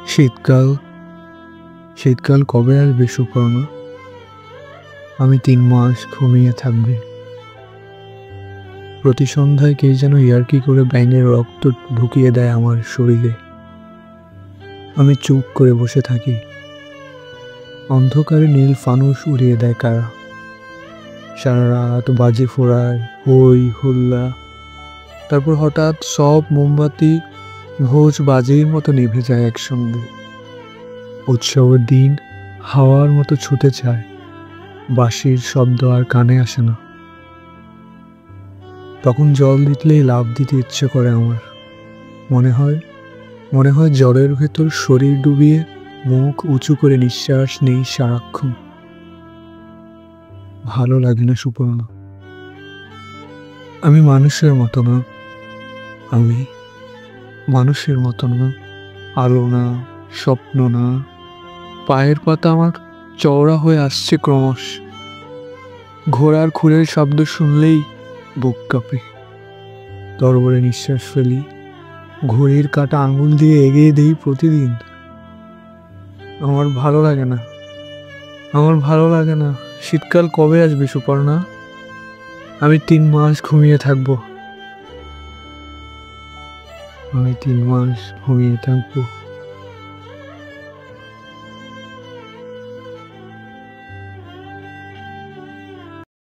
শীতকাল শীতকাল কবে আসবে সুপর্ণা? আমি ৩ মাস ঘুমিয়ে থাকবে। প্রতি সন্ধ্যায় কে যেন ইয়ার্কি করে ব্যাঙের রক্ত ঢুকিয়ে দেয় আমার শরীরে। আমি চুপ করে বসে থাকি। অন্ধকারে নীল ফানুস উড়িয়ে দেয় কারা। সারা রাত বাজি ফোড়ায়, হই হুল্লা। তারপর হঠাৎ সব মোমবাতি ভোজ বাজির মতো নিভে যায় একসঙ্গে। উৎসবের দিন হাওয়ার মতো ছুটে যায়, বাঁশির শব্দ আর কানে আসে না। তখন জল দিতলেই লাফ দিতে ইচ্ছে করে আমার। মনে হয় জলের ভেতর শরীর ডুবিয়ে মুখ উঁচু করে নিঃশ্বাস নেই সারাক্ষণ। ভালো লাগে না সুপর্ণা। আমি মানুষের মতো না। আমি মানুষের মতো না। আলো না, স্বপ্ন না। পায়ের পাতা আমার চওড়া হয়ে আসছে ক্রমশ। ঘোড়ার খুরের শব্দ শুনলেই বুক কাঁপে। তরবরে নিঃশ্বাস ফেলি। ঘড়ির কাঁটা আঙুল দিয়ে এগিয়ে দেই প্রতিদিন। আমার ভালো লাগে না। আমার ভালো লাগে না। শীতকাল কবে আসবে সুপর্ণা? আমি ৩ মাস ঘুমিয়ে থাকবো। আমি ৩ মাস ঘুমিয়ে থাকবো।